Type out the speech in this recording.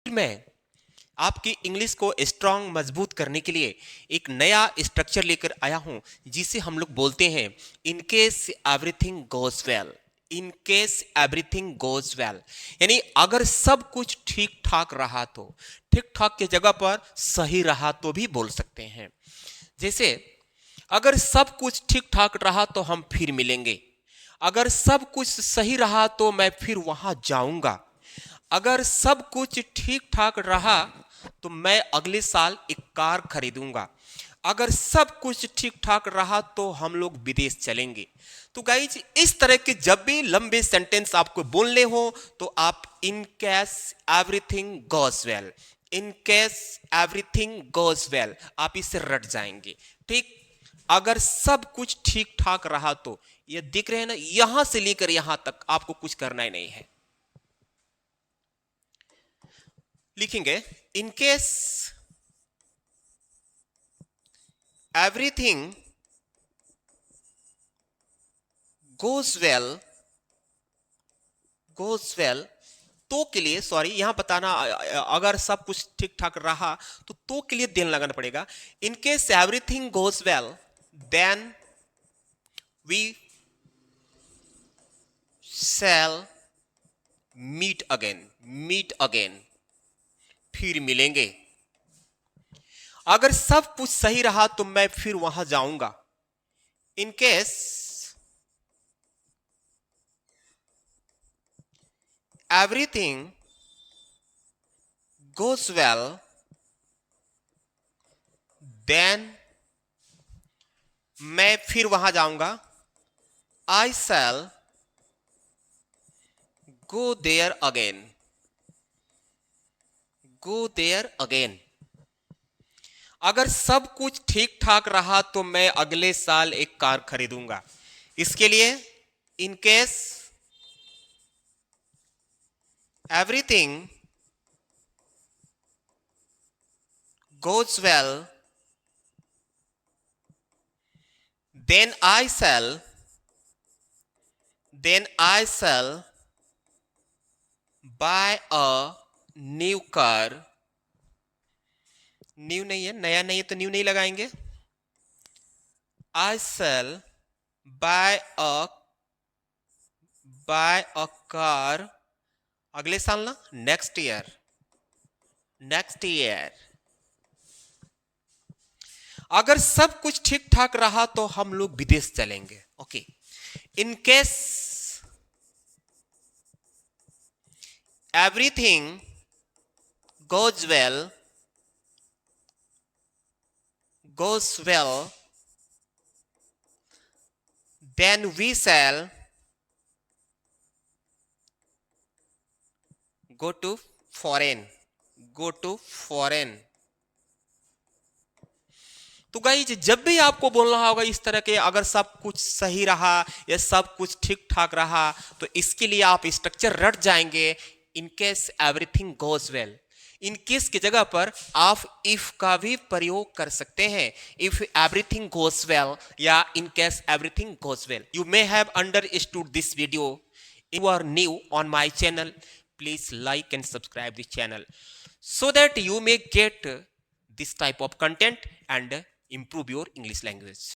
मैं आपकी इंग्लिश को स्ट्रांग मजबूत करने के लिए एक नया स्ट्रक्चर लेकर आया हूं जिसे हम लोग बोलते हैं इन केस एवरीथिंग गोज वेल। इन केस एवरीथिंग गोज वेल यानी अगर सब कुछ ठीक ठाक रहा तो, ठीक ठाक की जगह पर सही रहा तो भी बोल सकते हैं। जैसे अगर सब कुछ ठीक ठाक रहा तो हम फिर मिलेंगे, अगर सब कुछ सही रहा तो मैं फिर वहां जाऊंगा, अगर सब कुछ ठीक ठाक रहा तो मैं अगले साल एक कार खरीदूंगा, अगर सब कुछ ठीक ठाक रहा तो हम लोग विदेश चलेंगे। तो गाइज इस तरह के जब भी लंबे सेंटेंस आपको बोलने हो तो आप इन केस एवरीथिंग गोज वेल, इन केस एवरीथिंग गोज वेल आप इसे रट जाएंगे। ठीक, अगर सब कुछ ठीक ठाक रहा तो, ये दिख रहे हैं ना, यहां से लेकर यहां तक आपको कुछ करना ही नहीं है। लिखेंगे इन case everything goes well, goes well तो के लिए सॉरी यहां बताना अगर सब कुछ ठीक ठाक रहा तो के लिए देन लगाना पड़ेगा। In case everything goes well then we shall meet again, meet again फिर मिलेंगे। अगर सब कुछ सही रहा तो मैं फिर वहां जाऊंगा। इन case everything goes well then मैं फिर वहां जाऊंगा। I shall go there again, go there again। अगर सब कुछ ठीक ठाक रहा तो मैं अगले साल एक कार खरीदूंगा। इसके लिए इन case everything goes well then I shall, then I shall buy a new car। New नहीं है, नया नहीं है तो न्यू नहीं लगाएंगे। I shall buy a, buy a car अगले साल ना, नेक्स्ट ईयर, नेक्स्ट ईयर। अगर सब कुछ ठीक ठाक रहा तो हम लोग विदेश चलेंगे। Okay, in case everything goes well, goes well then we shall go to foreign, go to foreign। तो गाइज जब भी आपको बोलना होगा इस तरह के अगर सब कुछ सही रहा या सब कुछ ठीक ठाक रहा तो इसके लिए आप स्ट्रक्चर रट जाएंगे। इन case everything goes well, in case की जगह पर आप इफ का भी प्रयोग कर सकते हैं। इफ एवरीथिंग गोज वेल या इन case everything goes well. You may have understood this video. You are new on my channel, please like and subscribe the channel so that you may get this type of content and improve your English language.